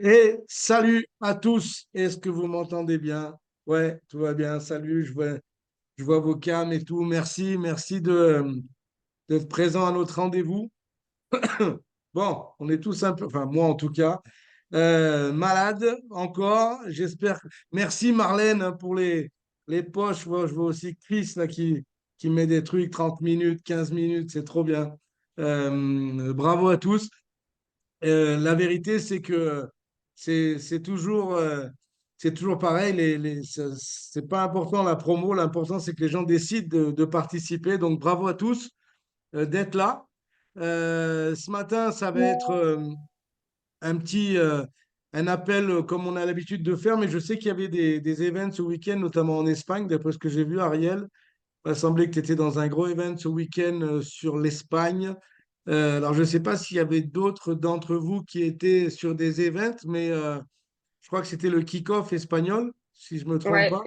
Et salut à tous. Est-ce que vous m'entendez bien? Ouais, tout va bien. Salut, je vois vos cams et tout. Merci d'être présent à notre rendez-vous. Bon, on est tous un peu, enfin moi en tout cas, malade encore. J'espère. Merci Marlène hein, pour les poches. Je vois aussi Chris là, qui met des trucs 30 minutes, 15 minutes. C'est trop bien. Bravo à tous. La vérité, c'est que c'est toujours pareil. C'est pas important la promo. L'important, c'est que les gens décident de participer. Donc, bravo à tous d'être là. Ce matin, ça va être un petit un appel comme on a l'habitude de faire, mais je sais qu'il y avait des events ce week-end, notamment en Espagne, d'après ce que j'ai vu, Ariel. Il m'a semblé que tu étais dans un gros event ce week-end sur l'Espagne. Alors, je ne sais pas s'il y avait d'autres d'entre vous qui étaient sur des events, mais je crois que c'était le kick-off espagnol, si je ne me trompe Ouais, pas.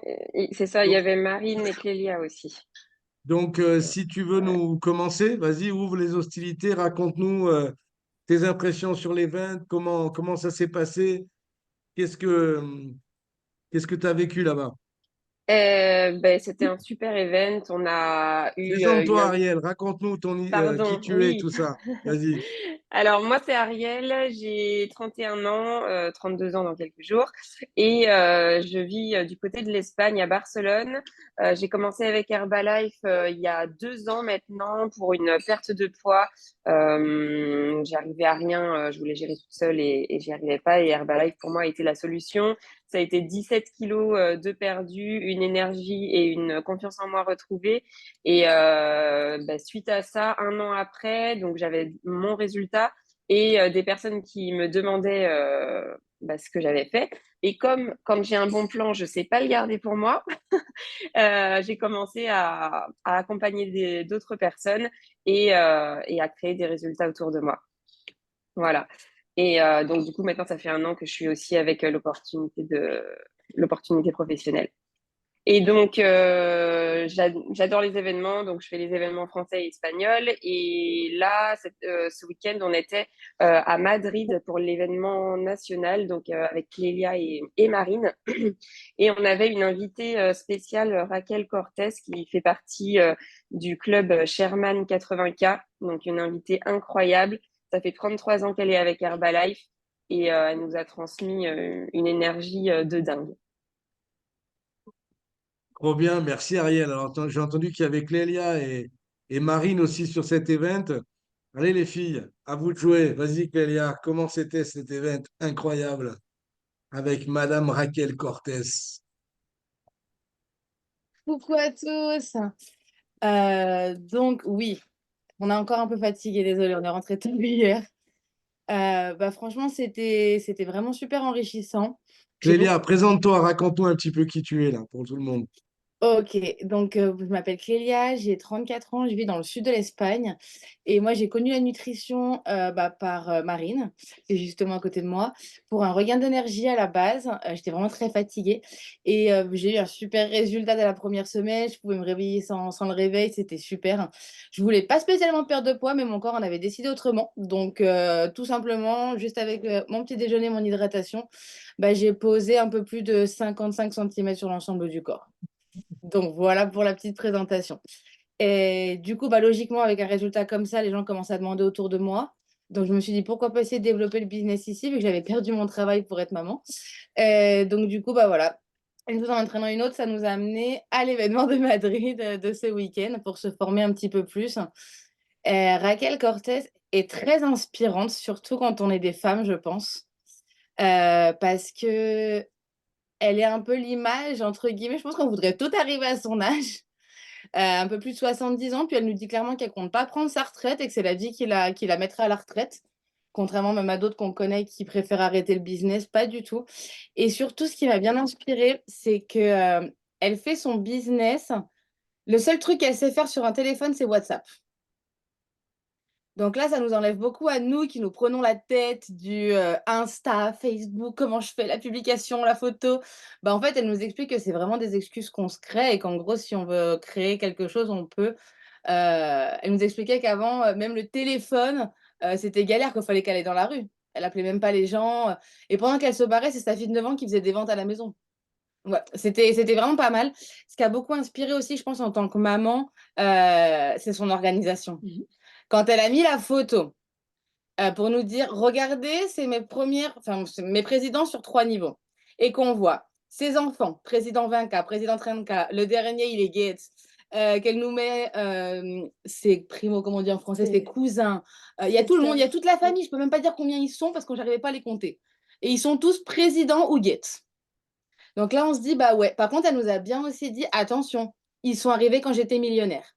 c'est ça, il y Donc, avait Marine et Clélia aussi. si tu veux Ouais. nous commencer, vas-y, ouvre les hostilités, raconte-nous tes impressions sur l'event, comment ça s'est passé, qu'est-ce que qu'est-ce que tu as vécu là-bas? Ben, c'était un super event. On a eu une Présente-toi, Ariel, raconte-nous qui Pardon, tu es, oui. tout ça. Vas-y. Alors, moi, c'est Ariel, j'ai 31 ans, 32 ans dans quelques jours, et je vis du côté de l'Espagne, à Barcelone. J'ai commencé avec Herbalife il y a 2 ans maintenant pour une perte de poids. J'arrivais à rien, je voulais gérer toute seule et j'y arrivais pas, et Herbalife pour moi a été la solution. Ça a été 17 kilos de perdu, une énergie et une confiance en moi retrouvée. Et bah, suite à ça, 1 an après, donc j'avais mon résultat et des personnes qui me demandaient bah, ce que j'avais fait. Et comme quand j'ai un bon plan, je ne sais pas le garder pour moi, j'ai commencé à accompagner d'autres personnes et à créer des résultats autour de moi. Voilà. Et donc, du coup, maintenant, ça fait 1 an que je suis aussi avec l'opportunité professionnelle. Et donc, j'adore les événements, donc je fais les événements français et espagnols. Et là, ce week-end, on était à Madrid pour l'événement national, donc avec Clélia et Marine. Et on avait une invitée spéciale, Raquel Cortez, qui fait partie du club Sherman 80K, donc une invitée incroyable. Ça fait 33 ans qu'elle est avec Herbalife et elle nous a transmis une énergie de dingue. Trop bien, merci Ariel. Alors, j'ai entendu qu'il y avait Clélia et Marine aussi sur cet event. Allez les filles, à vous de jouer. Vas-y Clélia, comment c'était cet event incroyable avec Madame Raquel Cortez? Coucou à tous. Donc oui, on est encore un peu fatigué, désolé, on est rentré tôt hier. Bah franchement, c'était vraiment super enrichissant. J'ai beaucoup. Clélia, présente-toi, raconte-nous un petit peu qui tu es là pour tout le monde. Ok, donc je m'appelle Clélia, j'ai 34 ans, je vis dans le sud de l'Espagne et moi j'ai connu la nutrition bah, par Marine, qui est justement à côté de moi, pour un regain d'énergie à la base. J'étais vraiment très fatiguée et j'ai eu un super résultat dès la première semaine, je pouvais me réveiller sans le réveil, c'était super. Je voulais pas spécialement perdre de poids, mais mon corps en avait décidé autrement. Donc tout simplement, juste avec mon petit déjeuner, mon hydratation, bah, j'ai posé un peu plus de 55 centimètres sur l'ensemble du corps. Donc voilà pour la petite présentation. Et du coup, bah, logiquement, avec un résultat comme ça, les gens commencent à demander autour de moi. Donc je me suis dit pourquoi pas essayer de développer le business ici, vu que j'avais perdu mon travail pour être maman. Et donc du coup, bah voilà. Une chose en entraînant une autre, ça nous a amené à l'événement de Madrid de ce week-end pour se former un petit peu plus. Raquel Cortez est très inspirante, surtout quand on est des femmes, je pense. Parce que elle est un peu «l'image» entre guillemets, je pense qu'on voudrait tout arriver à son âge, un peu plus de 70 ans, puis elle nous dit clairement qu'elle compte pas prendre sa retraite et que c'est la vie qui la mettrait à la retraite. Contrairement même à d'autres qu'on connaît qui préfèrent arrêter le business, pas du tout. Et surtout, ce qui m'a bien inspirée, c'est que, elle fait son business, le seul truc qu'elle sait faire sur un téléphone, c'est WhatsApp. Donc là, ça nous enlève beaucoup à nous qui nous prenons la tête du Insta, Facebook, comment je fais la publication, la photo. Bah, en fait, elle nous explique que c'est vraiment des excuses qu'on se crée et qu'en gros, si on veut créer quelque chose, on peut. Elle nous expliquait qu'avant, même le téléphone, c'était galère qu'il fallait qu'elle aille dans la rue. Elle appelait même pas les gens. Et pendant qu'elle se barrait, c'est sa fille de 9 ans qui faisait des ventes à la maison. Ouais, c'était vraiment pas mal. Ce qui a beaucoup inspiré aussi, je pense, en tant que maman, c'est son organisation. Quand elle a mis la photo pour nous dire, regardez, c'est c'est mes présidents sur 3 niveaux. Et qu'on voit ses enfants, président 20K, président 30K, le dernier, il est Gates, qu'elle nous met ses primo, comment on dit en français, ses cousins. Il y a tout le monde, il y a toute la famille. Je peux même pas dire combien ils sont parce que j'arrivais pas à les compter. Et ils sont tous présidents ou Gates. Donc là, on se dit, bah ouais. Par contre, elle nous a bien aussi dit, attention, ils sont arrivés quand j'étais millionnaire.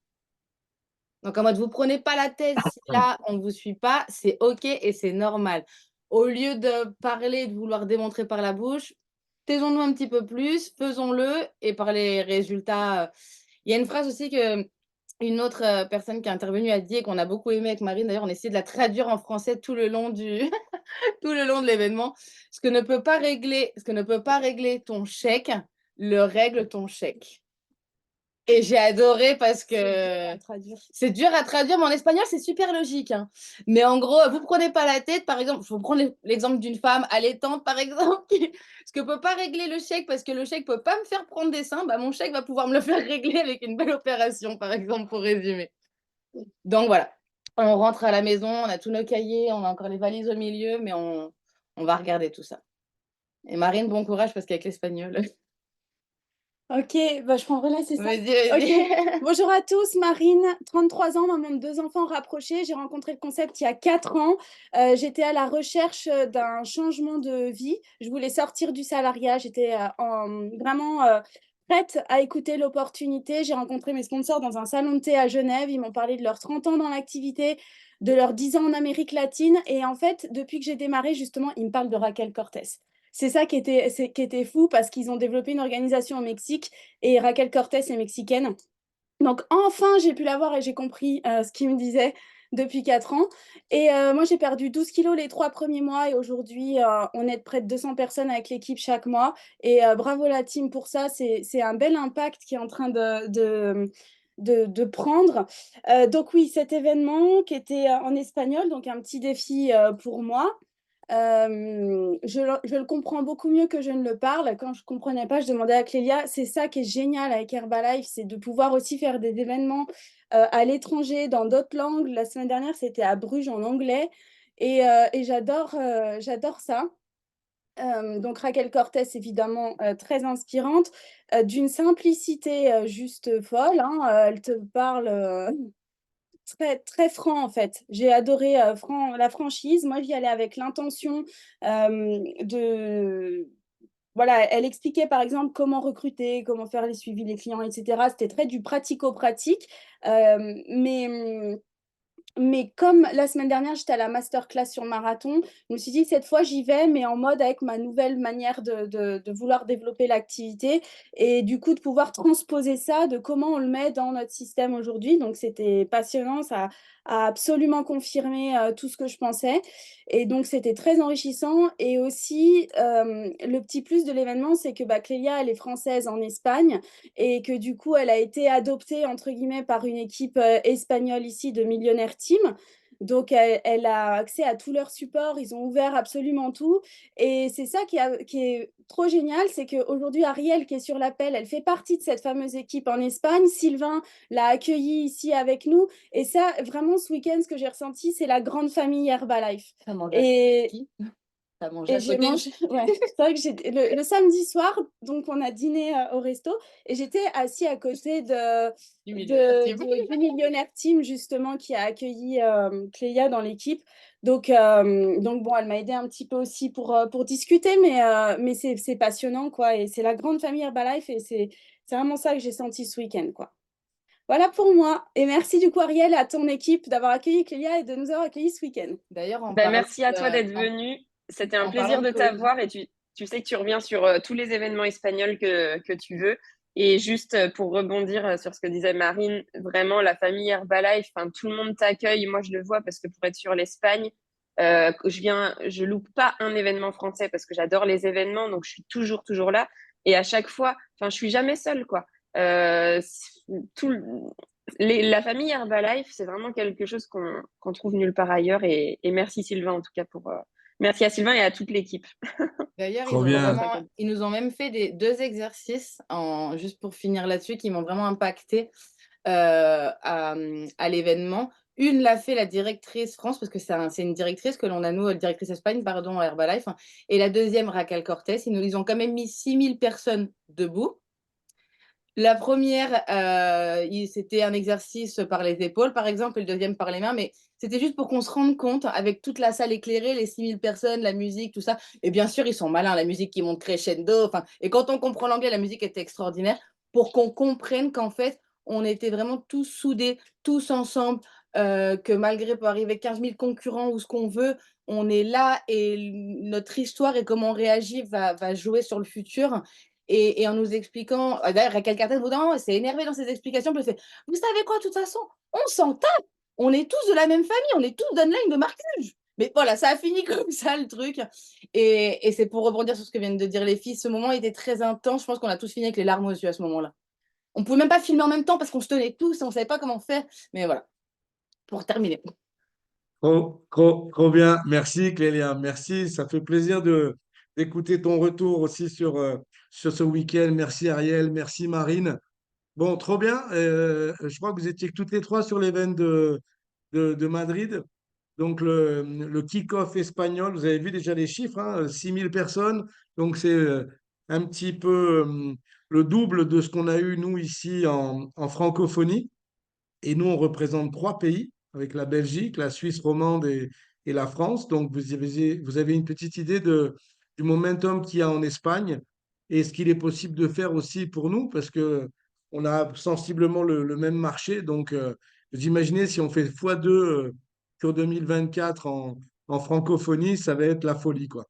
Donc en mode, vous prenez pas la tête si là, on ne vous suit pas, c'est OK et c'est normal. Au lieu de parler, de vouloir démontrer par la bouche, taisons-nous un petit peu plus, faisons-le et par les résultats. Il y a une phrase aussi que une autre personne qui est intervenue a dit et qu'on a beaucoup aimé avec Marine. D'ailleurs, on a essayé de la traduire en français tout le long tout le long de l'événement. Ce que ne peut pas régler ton chèque, le règle ton chèque. Et j'ai adoré parce que c'est dur à traduire, mais en espagnol, c'est super logique. Hein. Mais en gros, vous prenez pas la tête. Par exemple, il faut prendre l'exemple d'une femme allaitante, par exemple, ce que peut pas régler le chèque parce que le chèque peut pas me faire prendre des seins. Bah, mon chèque va pouvoir me le faire régler avec une belle opération, par exemple, pour résumer. Donc voilà, on rentre à la maison, on a tous nos cahiers, on a encore les valises au milieu, mais on va regarder tout ça. Et Marine, bon courage parce qu'avec l'espagnol. Ok, bah, je prends relais, c'est ça? Vas-y, vas-y. Ok. Bonjour à tous, Marine, 33 ans, maman de 2 enfants rapprochés. J'ai rencontré le concept il y a 4 ans. J'étais à la recherche d'un changement de vie. Je voulais sortir du salariat. J'étais vraiment prête à écouter l'opportunité. J'ai rencontré mes sponsors dans un salon de thé à Genève. Ils m'ont parlé de leurs 30 ans dans l'activité, de leurs 10 ans en Amérique latine. Et en fait, depuis que j'ai démarré, justement, ils me parlent de Raquel Cortez. C'est ça qui était fou parce qu'ils ont développé une organisation au Mexique et Raquel Cortez est mexicaine. Donc enfin, j'ai pu la voir et j'ai compris ce qu'ils me disaient depuis 4 ans. Et moi, j'ai perdu 12 kilos les 3 premiers mois et aujourd'hui, on est près de 200 personnes avec l'équipe chaque mois. Et bravo la team pour ça. C'est un bel impact qui est en train de prendre. Donc oui, cet événement qui était en espagnol, donc un petit défi pour moi. Je le comprends beaucoup mieux que je ne le parle. Quand je ne comprenais pas, je demandais à Clélia. C'est ça qui est génial avec Herbalife, c'est de pouvoir aussi faire des événements à l'étranger, dans d'autres langues. La semaine dernière, c'était à Bruges en anglais. Et j'adore ça. Donc Raquel Cortez, évidemment, très inspirante, d'une simplicité juste folle. Hein. Elle te parle très, très franc, en fait. J'ai adoré la franchise. Moi, j'y allais avec l'intention de... Voilà, elle expliquait par exemple comment recruter, comment faire les suivis des clients, etc. C'était très du pratico-pratique. Mais comme la semaine dernière, j'étais à la masterclass sur le marathon, je me suis dit, cette fois, j'y vais, mais en mode avec ma nouvelle manière de vouloir développer l'activité et du coup, de pouvoir transposer ça, de comment on le met dans notre système aujourd'hui. Donc, c'était passionnant, ça a absolument confirmé tout ce que je pensais. Et donc, c'était très enrichissant. Et aussi, le petit plus de l'événement, c'est que Clélia, elle est française en Espagne et que du coup, elle a été adoptée, entre guillemets, par une équipe espagnole ici de Millionnaire Team. Donc, elle a accès à tout leur support, ils ont ouvert absolument tout. Et c'est ça qui est trop génial, c'est qu'aujourd'hui, Ariel, qui est sur l'appel, elle fait partie de cette fameuse équipe en Espagne. Sylvain l'a accueillie ici avec nous. Et ça, vraiment, ce week-end, ce que j'ai ressenti, c'est la grande famille Herbalife. T'as mangé à J'ai côté. mangé, ouais. C'est vrai que le samedi soir, donc on a dîné au resto et j'étais assis à côté Du millionnaire team. du millionnaire team justement qui a accueilli Cléa dans l'équipe. Donc bon, elle m'a aidé un petit peu aussi pour discuter, mais c'est passionnant quoi. Et c'est la grande famille Herbalife et c'est vraiment ça que j'ai senti ce week-end quoi. Voilà pour moi. Et merci du coup Ariel à ton équipe d'avoir accueilli Cléa et de nous avoir accueillis ce week-end. D'ailleurs, Merci à toi d'être venu. C'était un en plaisir parlant de de Covid. t'avoir et tu sais que tu reviens sur tous les événements espagnols que tu veux. Et juste pour rebondir sur ce que disait Marine, vraiment la famille Herbalife, enfin, tout le monde t'accueille. Moi, je le vois parce que pour être sur l'Espagne, je loupe pas un événement français parce que j'adore les événements, donc je suis toujours là. Et à chaque fois, enfin, je suis jamais seule, quoi. Euh, tout, la famille Herbalife, c'est vraiment quelque chose qu'on trouve nulle part ailleurs. Et merci Sylvain, en tout cas, merci à Sylvain et à toute l'équipe. D'ailleurs, Trop ils ont Pour bien. vraiment, ils nous ont même fait deux exercices, juste pour finir là-dessus, qui m'ont vraiment impacté à l'événement. Une l'a fait la directrice France, parce que c'est une directrice que l'on a, nous, directrice Espagne, pardon, à Herbalife. Et la deuxième, Raquel Cortés. Ils ont quand même mis 6000 personnes debout. La première, c'était un exercice par les épaules, par exemple, et le deuxième par les mains, mais c'était juste pour qu'on se rende compte, avec toute la salle éclairée, les 6000 personnes, la musique, tout ça. Et bien sûr, ils sont malins, la musique qui monte crescendo. Enfin, et quand on comprend l'anglais, la musique était extraordinaire pour qu'on comprenne qu'en fait, on était vraiment tous soudés, tous ensemble, que malgré peut arriver 15 000 concurrents ou ce qu'on veut, on est là et notre histoire et comment on réagit va jouer sur le futur. Et en nous expliquant, d'ailleurs, Raquel Carter, au bout d'un moment, elle s'est énervée dans ses explications, puis elle fait: «Vous savez quoi? De toute façon, on s'en tape! On est tous de la même famille, on est tous d'Anne-Lagne de Marcuge!» Mais voilà, ça a fini comme ça le truc. Et c'est pour rebondir sur ce que viennent de dire les filles, ce moment était très intense. Je pense qu'on a tous fini avec les larmes aux yeux à ce moment-là. On pouvait même pas filmer en même temps parce qu'on se tenait tous et on savait pas comment faire. Mais voilà, pour terminer. Trop bien. Merci, Clélia. Merci. Ça fait plaisir d'écouter ton retour aussi sur ce week-end. Merci, Ariel. Merci, Marine. Bon, trop bien. Je crois que vous étiez toutes les trois sur l'événement de Madrid. Donc, le kick-off espagnol, vous avez vu déjà les chiffres, hein, 6000 personnes. Donc, c'est un petit peu le double de ce qu'on a eu, nous, ici en francophonie. Et nous, on représente trois pays, avec la Belgique, la Suisse romande et la France. Donc, vous avez une petite idée du momentum qu'il y a en Espagne et ce qu'il est possible de faire aussi pour nous, parce que on a sensiblement le même marché. Donc, vous imaginez si on fait x2 sur 2024 en francophonie, ça va être la folie, quoi.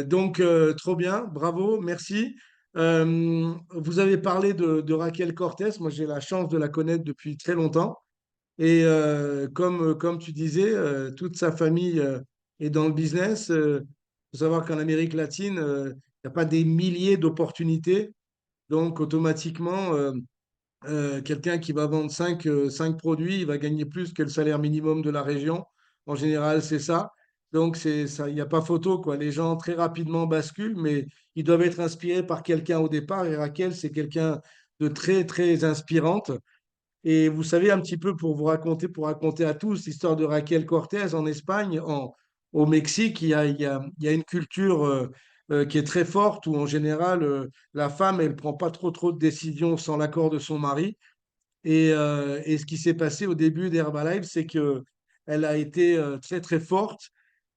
Donc, trop bien, bravo, merci. Vous avez parlé de Raquel Cortés. Moi, j'ai la chance de la connaître depuis très longtemps. Et comme tu disais, toute sa famille est dans le business. Il faut savoir qu'en Amérique latine, il n'y a pas des milliers d'opportunités. Donc, automatiquement, quelqu'un qui va vendre cinq produits, il va gagner plus que le salaire minimum de la région. En général, c'est ça. Donc, c'est ça, il n'y a pas photo, quoi. Les gens très rapidement basculent, mais ils doivent être inspirés par quelqu'un au départ. Et Raquel, c'est quelqu'un de très inspirante. Et vous savez, un petit peu pour raconter à tous l'histoire de Raquel Cortés en Espagne, au Mexique, il y a une culture qui est très forte où, en général, la femme, elle ne prend pas trop de décisions sans l'accord de son mari. Et ce qui s'est passé au début d'Herbalife, c'est que elle a été très forte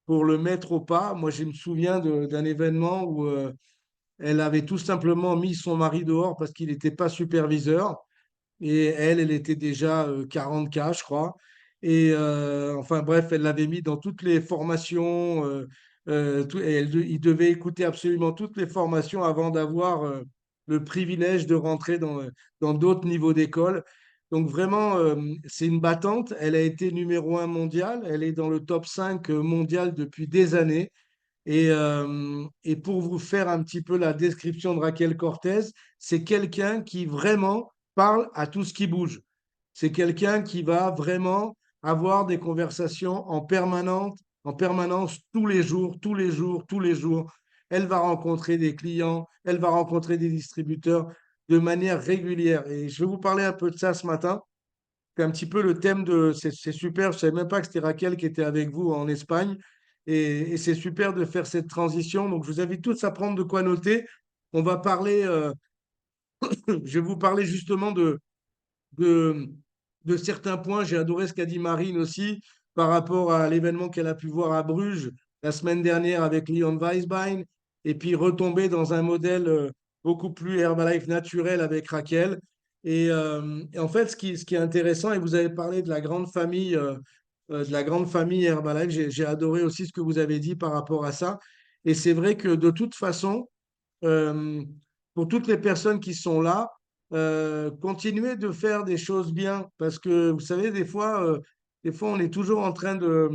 pour le mettre au pas. Moi, je me souviens d'un événement où elle avait tout simplement mis son mari dehors parce qu'il n'était pas superviseur. Et elle était déjà 40K, je crois. Et enfin bref, elle l'avait mis dans toutes les formations. Il devait écouter absolument toutes les formations avant d'avoir le privilège de rentrer dans d'autres niveaux d'école. Donc vraiment, c'est une battante. Elle a été numéro 1 mondial. Elle est dans le top 5 mondial depuis des années. Et pour vous faire un petit peu la description de Raquel Cortés, c'est quelqu'un qui vraiment parle à tout ce qui bouge. C'est quelqu'un qui va vraiment avoir des conversations en permanence, tous les jours. Elle va rencontrer des clients, elle va rencontrer des distributeurs de manière régulière. Et je vais vous parler un peu de ça ce matin. C'est un petit peu le thème de... C'est super, je ne savais même pas que c'était Raquel qui était avec vous en Espagne. Et c'est super de faire cette transition. Donc, je vous invite tous à prendre de quoi noter. On va parler, je vais vous parler justement de, de certains points. J'ai adoré ce qu'a dit Marine aussi par rapport à l'événement qu'elle a pu voir à Bruges la semaine dernière avec Leon Weisbein et puis retomber dans un modèle beaucoup plus Herbalife naturel avec Raquel. Et en fait, ce qui est intéressant, et vous avez parlé de la grande famille Herbalife, j'ai adoré aussi ce que vous avez dit par rapport à ça. Et c'est vrai que de toute façon, euh, pour toutes les personnes qui sont là, continuez de faire des choses bien parce que vous savez, des fois, on est toujours en train de.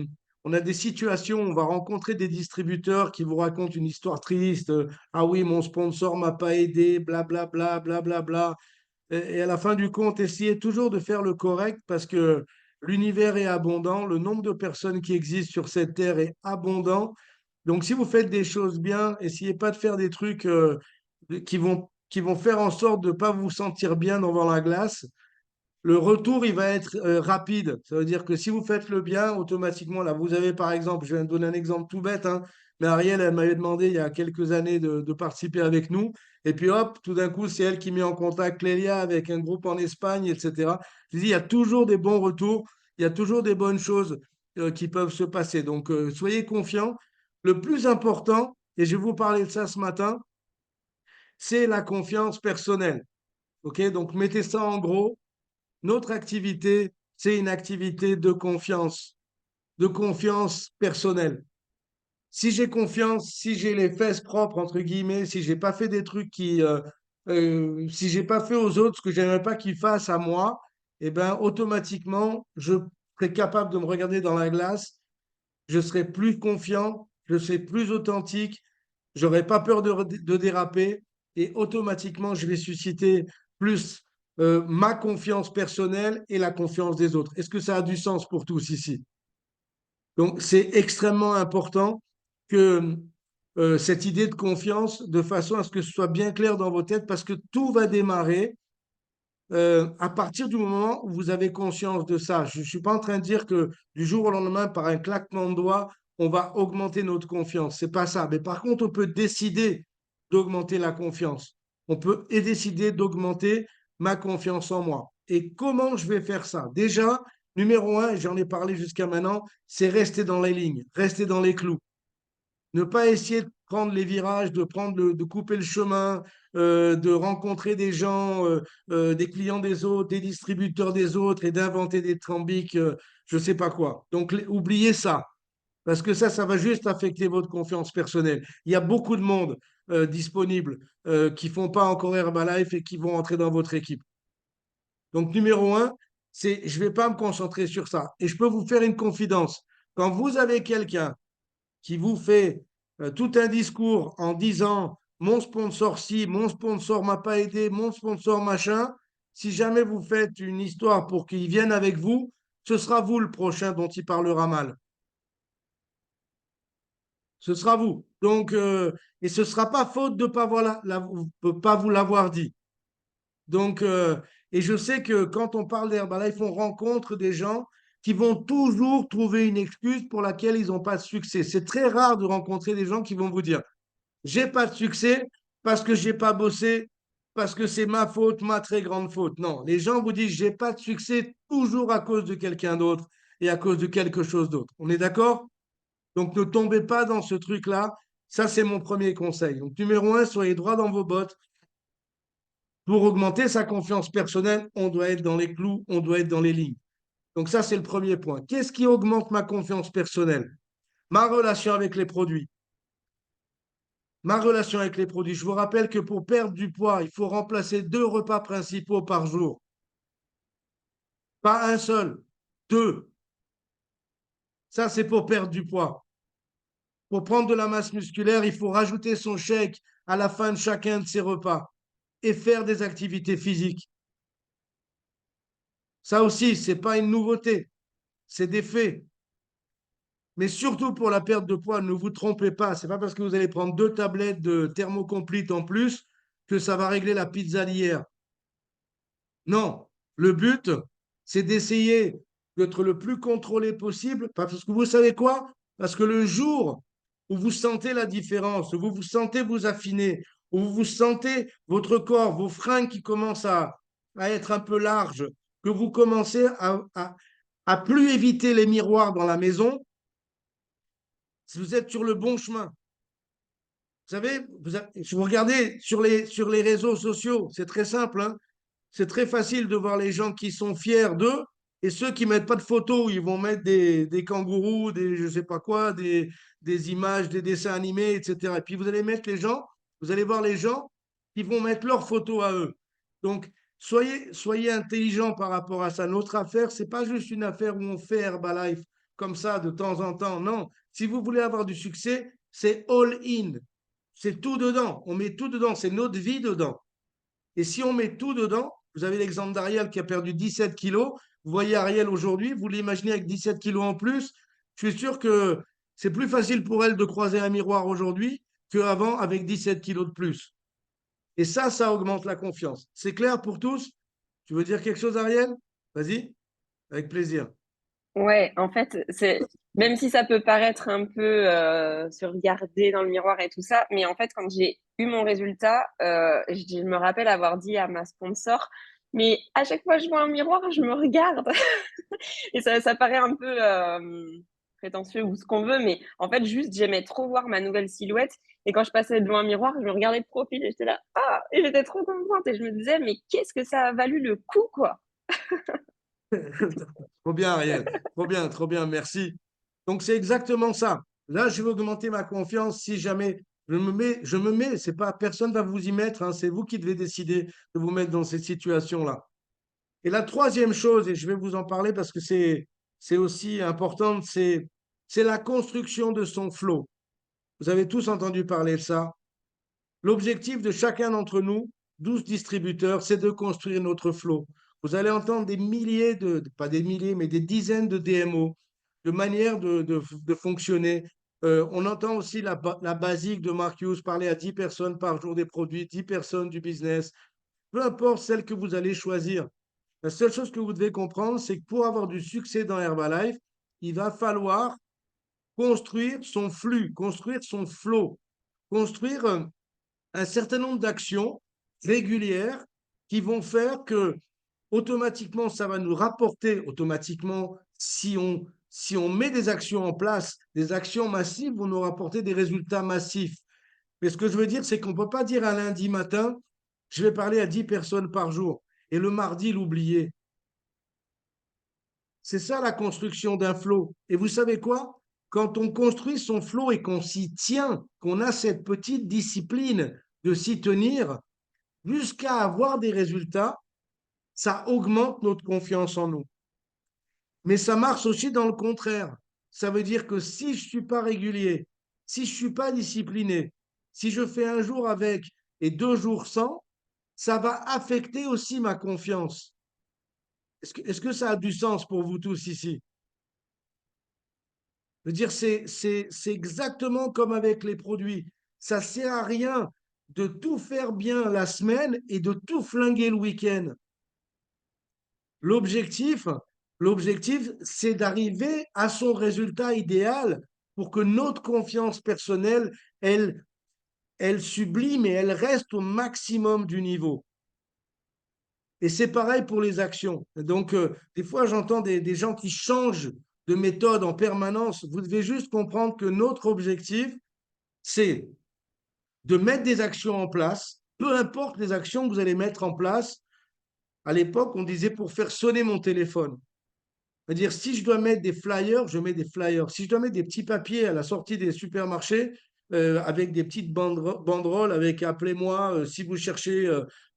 On a des situations, on va rencontrer des distributeurs qui vous racontent une histoire triste. Ah oui, mon sponsor m'a pas aidé, blablabla, blablabla. Et à la fin du compte, essayez toujours de faire le correct parce que l'univers est abondant, le nombre de personnes qui existent sur cette terre est abondant. Donc, si vous faites des choses bien, essayez pas de faire des trucs qui vont faire en sorte de ne pas vous sentir bien devant la glace. Le retour, il va être rapide. Ça veut dire que si vous faites le bien, automatiquement, là, vous avez par exemple, je vais vous donner un exemple tout bête, hein, mais Ariel, elle m'avait demandé il y a quelques années de participer avec nous. Et puis hop, tout d'un coup, c'est elle qui met en contact Clélia avec un groupe en Espagne, etc. Je dis, il y a toujours des bons retours, il y a toujours des bonnes choses qui peuvent se passer. Donc, soyez confiants. Le plus important, et je vais vous parler de ça ce matin, c'est la confiance personnelle. OK? Donc, mettez ça en gros. Notre activité, c'est une activité de confiance personnelle. Si j'ai confiance, si j'ai les fesses propres, entre guillemets, si j'ai pas fait des trucs si j'ai pas fait aux autres ce que j'aimerais pas qu'ils fassent à moi, eh ben, automatiquement, je serai capable de me regarder dans la glace, je serai plus confiant, je serai plus authentique, j'aurai pas peur de déraper et automatiquement, je vais susciter plus ma confiance personnelle et la confiance des autres. Est-ce que ça a du sens pour tous ici? Donc, c'est extrêmement important que cette idée de confiance, de façon à ce que ce soit bien clair dans vos têtes, parce que tout va démarrer à partir du moment où vous avez conscience de ça. Je ne suis pas en train de dire que du jour au lendemain, par un claquement de doigts, on va augmenter notre confiance. C'est pas ça. Mais par contre, on peut décider d'augmenter la confiance. On peut et décider d'augmenter ma confiance en moi. Et comment je vais faire ça? Déjà, numéro un, j'en ai parlé jusqu'à maintenant, c'est rester dans les lignes, rester dans les clous. Ne pas essayer de prendre les virages, de couper le chemin, de rencontrer des gens, des clients des autres, des distributeurs des autres et d'inventer des trambiques, je ne sais pas quoi. Donc, oubliez ça, parce que ça va juste affecter votre confiance personnelle. Il y a beaucoup de monde disponible qui ne font pas encore Herbalife et qui vont entrer dans votre équipe. Donc, numéro un, c'est je ne vais pas me concentrer sur ça. Et je peux vous faire une confidence. Quand vous avez quelqu'un qui vous fait tout un discours en disant mon sponsor ci, mon sponsor m'a pas aidé, mon sponsor machin, si jamais vous faites une histoire pour qu'il vienne avec vous, ce sera vous le prochain dont il parlera mal. Ce sera vous. Donc, et ce ne sera pas faute de ne pas, pas vous l'avoir dit. Donc, et je sais que quand on parle d'Herbalife, on rencontre des gens qui vont toujours trouver une excuse pour laquelle ils n'ont pas de succès. C'est très rare de rencontrer des gens qui vont vous dire, j'ai pas de succès parce que j'ai pas bossé, parce que c'est ma faute, ma très grande faute. Non, les gens vous disent, j'ai pas de succès toujours à cause de quelqu'un d'autre et à cause de quelque chose d'autre. On est d'accord? Donc, ne tombez pas dans ce truc-là. Ça, c'est mon premier conseil. Donc, numéro un, soyez droit dans vos bottes. Pour augmenter sa confiance personnelle, on doit être dans les clous, on doit être dans les lignes. Donc ça, c'est le premier point. Qu'est-ce qui augmente ma confiance personnelle? Ma relation avec les produits. Ma relation avec les produits. Je vous rappelle que pour perdre du poids, il faut remplacer 2 repas principaux par jour. Pas un seul, 2. Ça, c'est pour perdre du poids. Pour prendre de la masse musculaire, il faut rajouter son shake à la fin de chacun de ses repas et faire des activités physiques. Ça aussi, ce n'est pas une nouveauté, c'est des faits. Mais surtout pour la perte de poids, ne vous trompez pas. Ce n'est pas parce que vous allez prendre 2 tablettes de thermocomplete en plus que ça va régler la pizza d'hier. Non, le but, c'est d'essayer d'être le plus contrôlé possible. Parce que vous savez quoi? Parce que le jour où vous sentez la différence, où vous vous sentez vous affiner, où vous sentez votre corps, vos freins qui commencent à être un peu larges, que vous commencez à plus éviter les miroirs dans la maison, si vous êtes sur le bon chemin. Vous savez, si vous regardez sur les réseaux sociaux, c'est très simple, hein. C'est très facile de voir les gens qui sont fiers d'eux et ceux qui ne mettent pas de photos, où ils vont mettre des kangourous, des je ne sais pas quoi, des images, des dessins animés, etc. Et puis vous allez voir les gens qui vont mettre leurs photos à eux. Donc, soyez intelligents par rapport à ça. Notre affaire, c'est pas juste une affaire où on fait Herbalife comme ça de temps en temps. Non, si vous voulez avoir du succès, c'est all in. C'est tout dedans. On met tout dedans. C'est notre vie dedans. Et si on met tout dedans, vous avez l'exemple d'Ariel qui a perdu 17 kilos. Vous voyez Ariel aujourd'hui, vous l'imaginez avec 17 kilos en plus. Je suis sûr que c'est plus facile pour elle de croiser un miroir aujourd'hui qu'avant avec 17 kilos de plus. Et ça augmente la confiance. C'est clair pour tous? Tu veux dire quelque chose, Ariel? Vas-y, avec plaisir. Ouais, en fait, même si ça peut paraître un peu se regarder dans le miroir et tout ça, mais en fait, quand j'ai eu mon résultat, je me rappelle avoir dit à ma sponsor, mais à chaque fois que je vois un miroir, je me regarde. Et ça paraît un peu prétentieux ou ce qu'on veut, mais en fait, juste, j'aimais trop voir ma nouvelle silhouette. Et quand je passais devant un miroir, je me regardais de profil et j'étais là, ah, et j'étais trop contente. Et je me disais, mais qu'est-ce que ça a valu le coup, quoi? Trop bien, Ariel. Trop bien, merci. Donc, c'est exactement ça. Là, je vais augmenter ma confiance si jamais je me mets, c'est pas, personne va vous y mettre, hein, c'est vous qui devez décider de vous mettre dans cette situation-là. Et la troisième chose, et je vais vous en parler parce que c'est aussi important, c'est la construction de son flow. Vous avez tous entendu parler de ça. L'objectif de chacun d'entre nous, 12 distributeurs, c'est de construire notre flow. Vous allez entendre des milliers pas des milliers, mais des dizaines de DMO, de manières de fonctionner. On entend aussi la basique de Mark Hughes, parler à 10 personnes par jour des produits, 10 personnes du business. Peu importe celle que vous allez choisir. La seule chose que vous devez comprendre, c'est que pour avoir du succès dans Herbalife, il va falloir construire son flux, construire son flow, construire un certain nombre d'actions régulières qui vont faire que automatiquement, ça va nous rapporter, automatiquement, si on met des actions en place, des actions massives vont nous rapporter des résultats massifs. Mais ce que je veux dire, c'est qu'on ne peut pas dire un lundi matin, je vais parler à 10 personnes par jour, et le mardi, l'oublier. C'est ça la construction d'un flow. Et vous savez quoi? Quand on construit son flow et qu'on s'y tient, qu'on a cette petite discipline de s'y tenir jusqu'à avoir des résultats, ça augmente notre confiance en nous. Mais ça marche aussi dans le contraire. Ça veut dire que si je ne suis pas régulier, si je ne suis pas discipliné, si je fais un jour avec et 2 jours sans, ça va affecter aussi ma confiance. Est-ce que ça a du sens pour vous tous ici? Je veux dire, c'est exactement comme avec les produits. Ça ne sert à rien de tout faire bien la semaine et de tout flinguer le week-end. L'objectif, l'objectif, c'est d'arriver à son résultat idéal pour que notre confiance personnelle, elle sublime et elle reste au maximum du niveau. Et c'est pareil pour les actions. Donc, des fois, j'entends des gens qui changent de méthode en permanence. Vous devez juste comprendre que notre objectif, c'est de mettre des actions en place, peu importe les actions que vous allez mettre en place. À l'époque, on disait pour faire sonner mon téléphone. C'est-à-dire, si je dois mettre des flyers, je mets des flyers. Si je dois mettre des petits papiers à la sortie des supermarchés, avec des petites banderoles avec appelez-moi si vous cherchez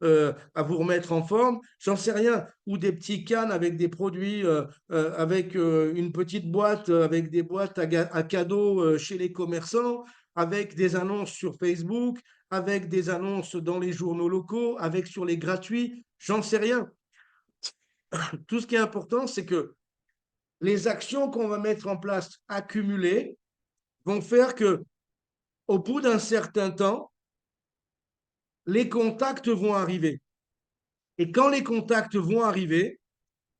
à vous remettre en forme, j'en sais rien. Ou des petits cannes avec des produits, avec une petite boîte, avec des boîtes à cadeaux chez les commerçants, avec des annonces sur Facebook, avec des annonces dans les journaux locaux, avec sur les gratuits, j'en sais rien. Tout ce qui est important, c'est que les actions qu'on va mettre en place accumulées vont faire que, au bout d'un certain temps, les contacts vont arriver. Et quand les contacts vont arriver,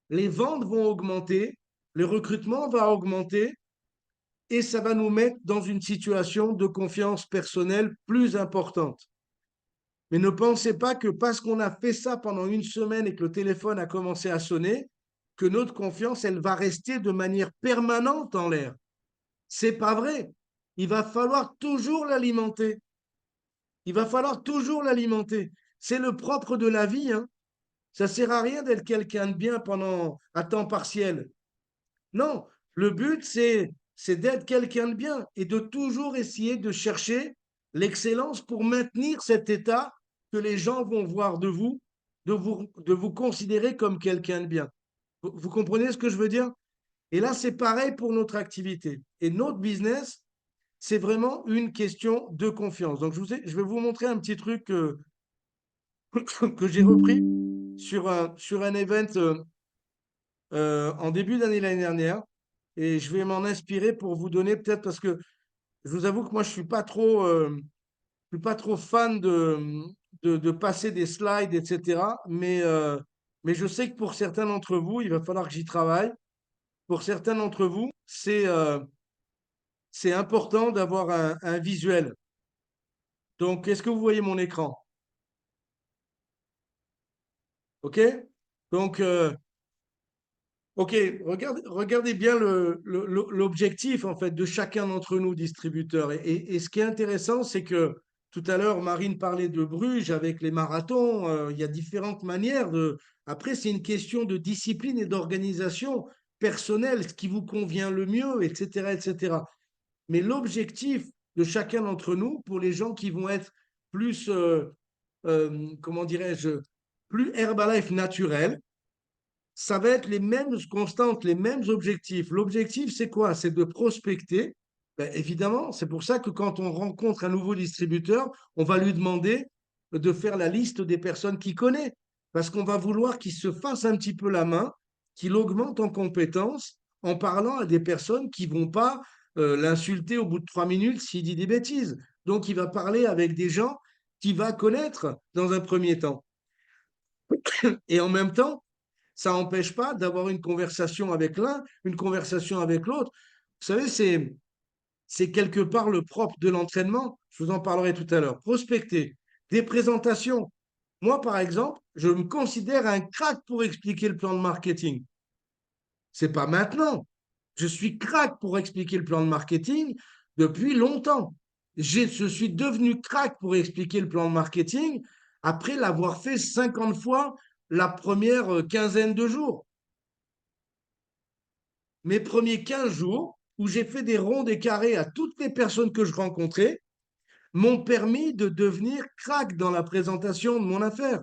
les ventes vont augmenter, le recrutement va augmenter et ça va nous mettre dans une situation de confiance personnelle plus importante. Mais ne pensez pas que parce qu'on a fait ça pendant une semaine et que le téléphone a commencé à sonner, que notre confiance, elle va rester de manière permanente en l'air. C'est pas vrai. Il va falloir toujours l'alimenter. Il va falloir toujours l'alimenter. C'est le propre de la vie, hein. Ça sert à rien d'être quelqu'un de bien à temps partiel. Non, le but, c'est d'être quelqu'un de bien et de toujours essayer de chercher l'excellence pour maintenir cet état que les gens vont voir de vous considérer comme quelqu'un de bien. Vous comprenez ce que je veux dire? Et là, c'est pareil pour notre activité. Et notre business, c'est vraiment une question de confiance. Donc, je vais vous montrer un petit truc que j'ai repris sur un event en début d'année l'année dernière. Et je vais m'en inspirer pour vous donner peut-être, parce que je vous avoue que moi, je suis pas trop fan de passer des slides, etc. Mais je sais que pour certains d'entre vous, il va falloir que j'y travaille. Pour certains d'entre vous, c'est important d'avoir un visuel. Donc, est-ce que vous voyez mon écran? OK? Donc, OK, regardez bien l'objectif en fait de chacun d'entre nous, distributeurs. Et ce qui est intéressant, c'est que tout à l'heure, Marine parlait de Bruges avec les marathons. Il y a différentes manières de. Après, c'est une question de discipline et d'organisation personnelle, ce qui vous convient le mieux, etc., etc. Mais l'objectif de chacun d'entre nous, pour les gens qui vont être plus, comment dirais-je, plus Herbalife naturel, ça va être les mêmes constantes, les mêmes objectifs. L'objectif, c'est quoi? C'est de prospecter. Ben, évidemment, c'est pour ça que quand on rencontre un nouveau distributeur, on va lui demander de faire la liste des personnes qu'il connaît. Parce qu'on va vouloir qu'il se fasse un petit peu la main, qu'il augmente en compétences en parlant à des personnes qui vont pas l'insulter au bout de 3 minutes s'il dit des bêtises. Donc, il va parler avec des gens qu'il va connaître dans un premier temps. Et en même temps, ça n'empêche pas d'avoir une conversation avec l'un, une conversation avec l'autre. Vous savez, c'est quelque part le propre de l'entraînement. Je vous en parlerai tout à l'heure. Prospecter, des présentations. Moi, par exemple, je me considère un crack pour expliquer le plan de marketing. C'est pas maintenant. Je suis crack pour expliquer le plan de marketing depuis longtemps. Je suis devenu crack pour expliquer le plan de marketing après l'avoir fait 50 fois la première quinzaine de jours. Mes premiers 15 jours où j'ai fait des ronds des carrés à toutes les personnes que je rencontrais m'ont permis de devenir crack dans la présentation de mon affaire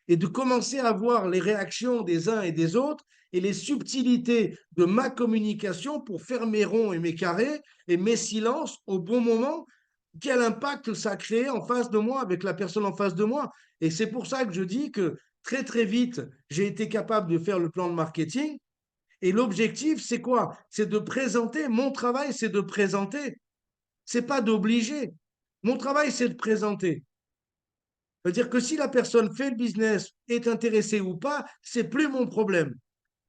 et de commencer à voir les réactions des uns et des autres et les subtilités de ma communication pour faire mes ronds et mes carrés et mes silences au bon moment. Quel impact ça a créé en face de moi, avec la personne en face de moi. Et c'est pour ça que je dis que très très vite, j'ai été capable de faire le plan de marketing. Et l'objectif, c'est quoi? C'est de présenter. Mon travail, c'est de présenter. C'est pas d'obliger. Mon travail, c'est de présenter. C'est-à-dire que si la personne fait le business, est intéressée ou pas, c'est plus mon problème.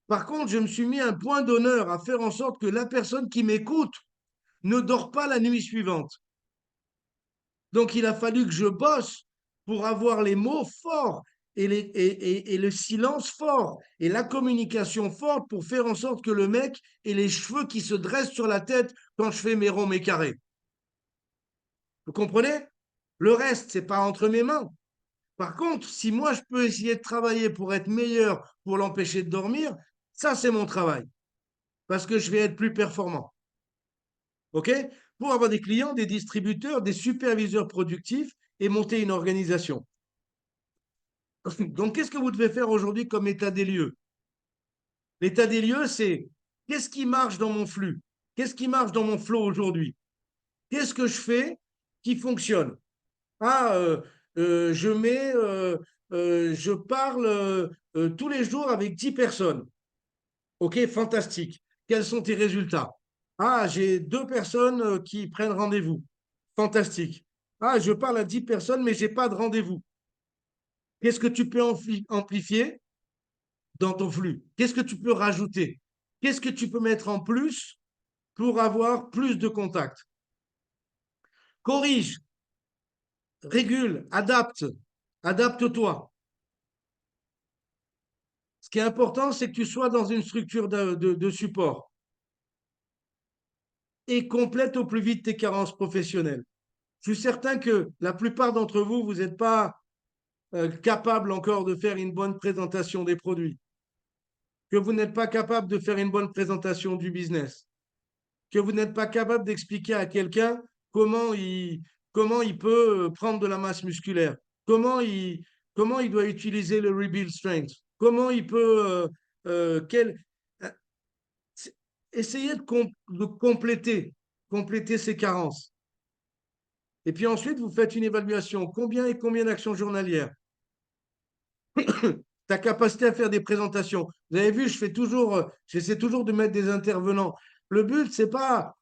Par contre, je me suis mis un point d'honneur à faire en sorte que la personne qui m'écoute ne dort pas la nuit suivante. Donc, il a fallu que je bosse pour avoir les mots forts et le silence fort et la communication forte pour faire en sorte que le mec ait les cheveux qui se dressent sur la tête quand je fais mes ronds, mes carrés. Vous comprenez? Le reste, c'est pas entre mes mains. Par contre, si moi je peux essayer de travailler pour être meilleur, pour l'empêcher de dormir, ça c'est mon travail. Parce que je vais être plus performant. OK? Pour avoir des clients, des distributeurs, des superviseurs productifs et monter une organisation. Donc, qu'est-ce que vous devez faire aujourd'hui comme état des lieux? L'état des lieux, c'est qu'est-ce qui marche dans mon flux? Qu'est-ce qui marche dans mon flow aujourd'hui? Qu'est-ce que je fais qui fonctionne? Ah, je parle tous les jours avec 10 personnes. OK, fantastique. Quels sont tes résultats? Ah, j'ai 2 personnes qui prennent rendez-vous. Fantastique. Ah, je parle à 10 personnes, mais je n'ai pas de rendez-vous. Qu'est-ce que tu peux amplifier dans ton flux? Qu'est-ce que tu peux rajouter? Qu'est-ce que tu peux mettre en plus pour avoir plus de contacts? Corrige, régule, adapte, adapte-toi. Ce qui est important, c'est que tu sois dans une structure de support et complète au plus vite tes carences professionnelles. Je suis certain que la plupart d'entre vous, vous n'êtes pas capable encore de faire une bonne présentation des produits, que vous n'êtes pas capable de faire une bonne présentation du business, que vous n'êtes pas capable d'expliquer à quelqu'un comment comment il peut prendre de la masse musculaire, comment il doit utiliser le rebuild strength, comment il peut, euh, essayer de compléter ses carences. Et puis ensuite, vous faites une évaluation. Combien et combien d'actions journalières? Ta capacité à faire des présentations. Vous avez vu, j'essaie toujours de mettre des intervenants. Le but, c'est pas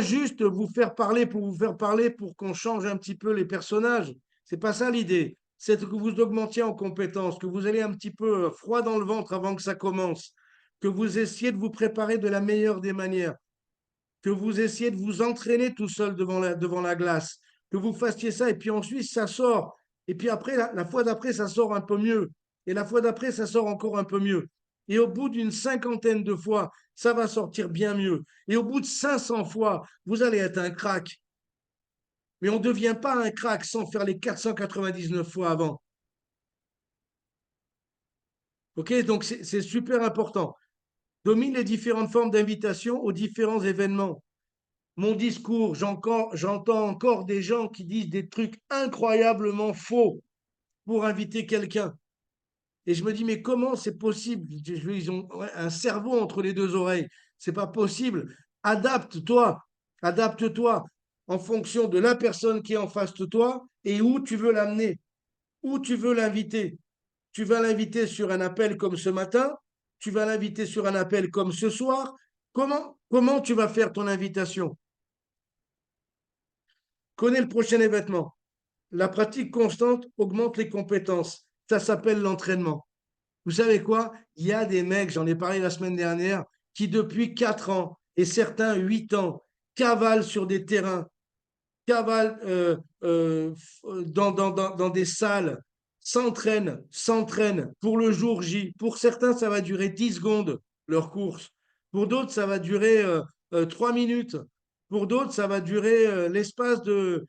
juste vous faire parler pour vous faire parler pour qu'on change un petit peu les personnages. C'est pas ça l'idée. C'est que vous augmentiez en compétences, que vous allez un petit peu froid dans le ventre avant que ça commence, que vous essayez de vous préparer de la meilleure des manières, que vous essayez de vous entraîner tout seul devant la glace, que vous fassiez ça, et puis ensuite ça sort. Et puis après, la fois d'après, ça sort un peu mieux. Et la fois d'après, ça sort encore un peu mieux. Et au bout d'une cinquantaine de fois, ça va sortir bien mieux. Et au bout de 500 fois, vous allez être un crack. Mais on ne devient pas un crack sans faire les 499 fois avant. OK? Donc c'est super important. Domine les différentes formes d'invitation aux différents événements. Mon discours, j'entends encore des gens qui disent des trucs incroyablement faux pour inviter quelqu'un. Et je me dis, mais comment c'est possible? Ils ont un cerveau entre les deux oreilles. C'est pas possible. Adapte-toi. Adapte-toi en fonction de la personne qui est en face de toi et où tu veux l'amener, où tu veux l'inviter. Tu vas l'inviter sur un appel comme ce matin, tu vas l'inviter sur un appel comme ce soir. Comment tu vas faire ton invitation? Connais le prochain événement. La pratique constante augmente les compétences. Ça s'appelle l'entraînement. Vous savez quoi? Il y a des mecs, j'en ai parlé la semaine dernière, qui depuis 4 ans et certains 8 ans cavalent sur des terrains, cavalent dans des salles, s'entraînent pour le jour J. Pour certains, ça va durer 10 secondes, leur course. Pour d'autres, ça va durer 3 minutes. Pour d'autres, ça va durer l'espace de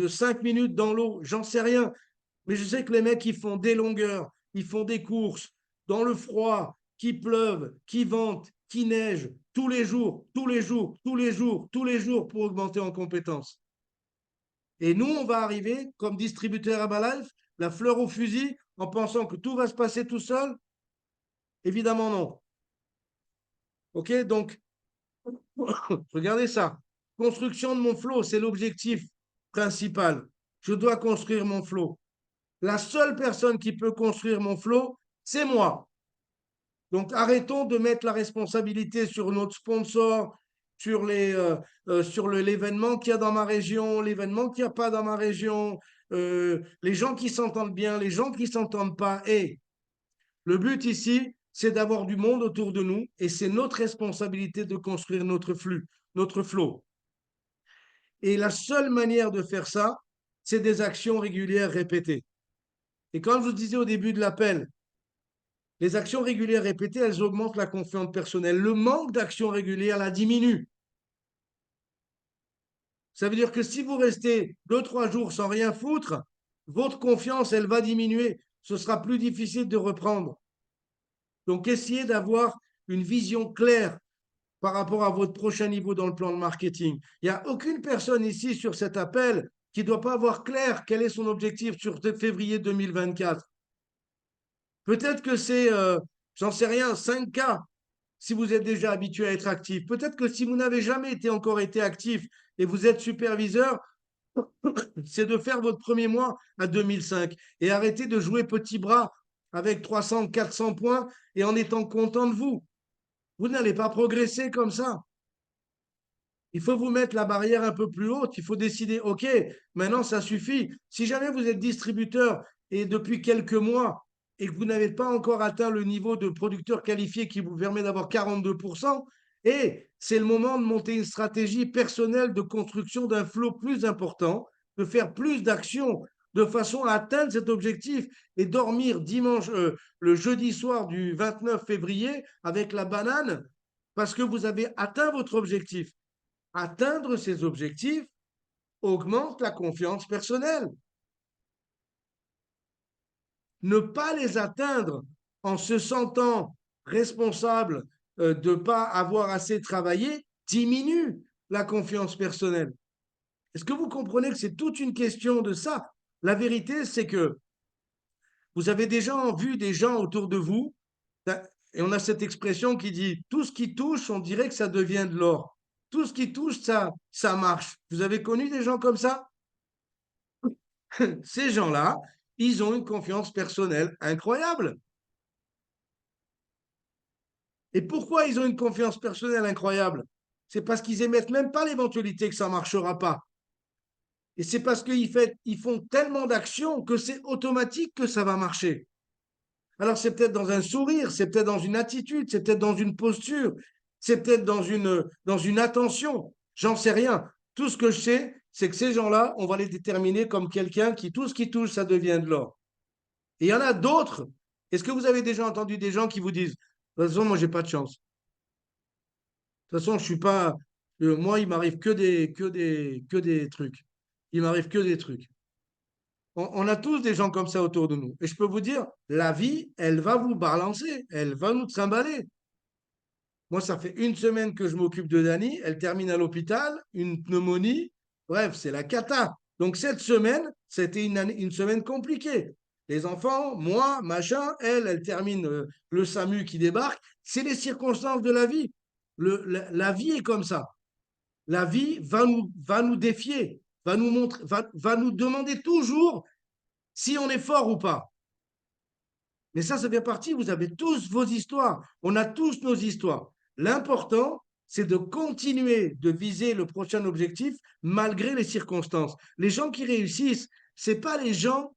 5 minutes dans l'eau. J'en sais rien. Mais je sais que les mecs, ils font des longueurs, ils font des courses dans le froid, qui pleuve, qui vente, qui neige, tous les jours, tous les jours, tous les jours, tous les jours pour augmenter en compétences. Et nous, on va arriver comme distributeur Herbalife, la fleur au fusil, en pensant que tout va se passer tout seul. Évidemment, non. OK? Donc, regardez ça. Construction de mon flow, c'est l'objectif principal. Je dois construire mon flow. La seule personne qui peut construire mon flow, c'est moi. Donc, arrêtons de mettre la responsabilité sur notre sponsor, sur l'événement qu'il y a dans ma région, l'événement qu'il n'y a pas dans ma région, les gens qui s'entendent bien, les gens qui ne s'entendent pas. Et le but ici, c'est d'avoir du monde autour de nous et c'est notre responsabilité de construire notre flux, notre flow. Et la seule manière de faire ça, c'est des actions régulières répétées. Et comme je vous disais au début de l'appel, les actions régulières répétées, elles augmentent la confiance personnelle. Le manque d'actions régulières la diminue. Ça veut dire que si vous restez 2-3 jours sans rien foutre, votre confiance, elle va diminuer. Ce sera plus difficile de reprendre. Donc, essayez d'avoir une vision claire par rapport à votre prochain niveau dans le plan de marketing. Il n'y a aucune personne ici sur cet appel qui ne doit pas avoir clair quel est son objectif sur février 2024. Peut-être que c'est, j'en sais rien, 5K si vous êtes déjà habitué à être actif. Peut-être que si vous n'avez jamais encore été actif et vous êtes superviseur, c'est de faire votre premier mois à 2005 et arrêter de jouer petit bras avec 300, 400 points et en étant content de vous. Vous n'allez pas progresser comme ça. Il faut vous mettre la barrière un peu plus haute. Il faut décider, OK, maintenant ça suffit. Si jamais vous êtes distributeur et depuis quelques mois et que vous n'avez pas encore atteint le niveau de producteur qualifié qui vous permet d'avoir 42%, et c'est le moment de monter une stratégie personnelle de construction d'un flow plus important, de faire plus d'actions de façon à atteindre cet objectif et dormir le jeudi soir du 29 février avec la banane parce que vous avez atteint votre objectif. Atteindre ces objectifs augmente la confiance personnelle. Ne pas les atteindre en se sentant responsable de ne pas avoir assez travaillé diminue la confiance personnelle. Est-ce que vous comprenez que c'est toute une question de ça? La vérité, c'est que vous avez déjà vu des gens autour de vous, et on a cette expression qui dit, tout ce qui touche, on dirait que ça devient de l'or. Tout ce qui touche, ça marche. Vous avez connu des gens comme ça? Ces gens-là, ils ont une confiance personnelle incroyable. Et pourquoi ils ont une confiance personnelle incroyable? C'est parce qu'ils émettent même pas l'éventualité que ça ne marchera pas. Et c'est parce qu'ils font tellement d'actions que c'est automatique que ça va marcher. Alors c'est peut-être dans un sourire, c'est peut-être dans une attitude, c'est peut-être dans une posture, c'est peut-être dans une attention. J'en sais rien. Tout ce que je sais, c'est que ces gens-là, on va les déterminer comme quelqu'un qui, tout ce qui touche, ça devient de l'or. Et il y en a d'autres. Est-ce que vous avez déjà entendu des gens qui vous disent, de toute façon, moi, j'ai pas de chance. De toute façon, je suis pas. Moi, il m'arrive que des trucs. Il m'arrive que des trucs. On a tous des gens comme ça autour de nous. Et je peux vous dire, la vie, elle va vous balancer, elle va nous trimballer. Moi, ça fait une semaine que je m'occupe de Dani, elle termine à l'hôpital, une pneumonie. Bref, c'est la cata. Donc, cette semaine, c'était une semaine compliquée. Les enfants, moi, machin, elle termine le SAMU qui débarque. C'est les circonstances de la vie. La vie est comme ça. La vie va nous défier, va nous montrer, va nous demander toujours si on est fort ou pas. Mais ça fait partie, vous avez tous vos histoires, on a tous nos histoires. L'important, c'est de continuer de viser le prochain objectif malgré les circonstances. Les gens qui réussissent, ce pas les gens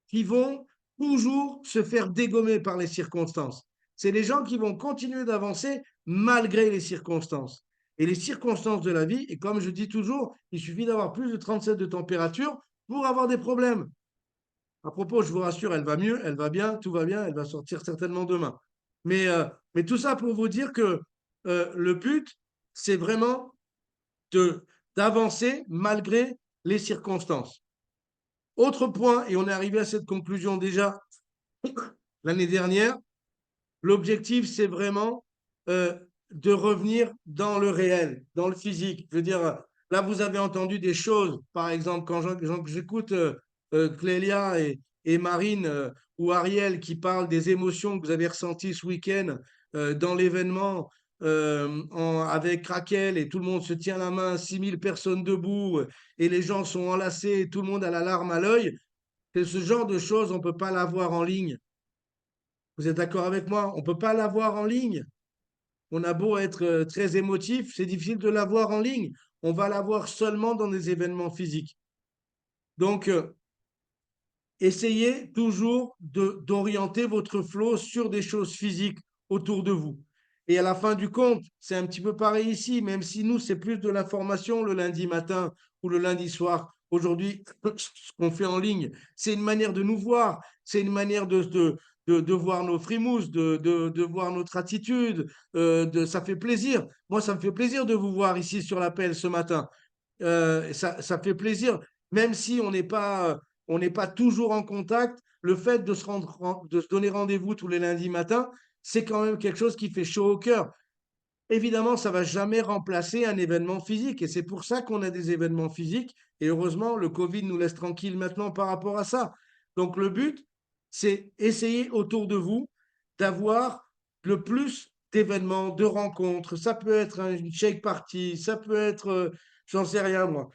qui vont toujours se faire dégommer par les circonstances. C'est les gens qui vont continuer d'avancer malgré les circonstances. Et les circonstances de la vie, et comme je dis toujours, il suffit d'avoir plus de 37 de température pour avoir des problèmes. À propos, je vous rassure, elle va mieux, elle va bien, tout va bien, elle va sortir certainement demain. Mais tout ça pour vous dire que le but, c'est vraiment d'avancer malgré les circonstances. Autre point, et on est arrivé à cette conclusion déjà l'année dernière, l'objectif, c'est vraiment de revenir dans le réel, dans le physique. Je veux dire, là, vous avez entendu des choses, par exemple, quand j'écoute Clélia et Marine ou Ariel qui parlent des émotions que vous avez ressenties ce week-end dans l'événement avec Raquel et tout le monde se tient la main, 6000 personnes debout et les gens sont enlacés, et tout le monde a la larme à l'œil. C'est ce genre de choses, on ne peut pas l'avoir en ligne. Vous êtes d'accord avec moi? On ne peut pas l'avoir en ligne. On a beau être très émotif, c'est difficile de l'avoir en ligne. On va l'avoir seulement dans des événements physiques. Donc, essayez toujours d'orienter votre flow sur des choses physiques autour de vous. Et à la fin du compte, c'est un petit peu pareil ici, même si nous, c'est plus de l'information le lundi matin ou le lundi soir. Aujourd'hui, ce qu'on fait en ligne, c'est une manière de nous voir, c'est une manière de voir nos frimouses, de voir notre attitude. Ça fait plaisir. Moi, ça me fait plaisir de vous voir ici sur l'appel ce matin. Ça fait plaisir, même si on n'est pas toujours en contact. Le fait de se donner rendez-vous tous les lundis matins, c'est quand même quelque chose qui fait chaud au cœur. Évidemment, ça ne va jamais remplacer un événement physique et c'est pour ça qu'on a des événements physiques. Et heureusement, le Covid nous laisse tranquille maintenant par rapport à ça. Donc, le but, c'est essayer autour de vous d'avoir le plus d'événements, de rencontres. Ça peut être une shake party, ça peut être, j'en sais rien moi,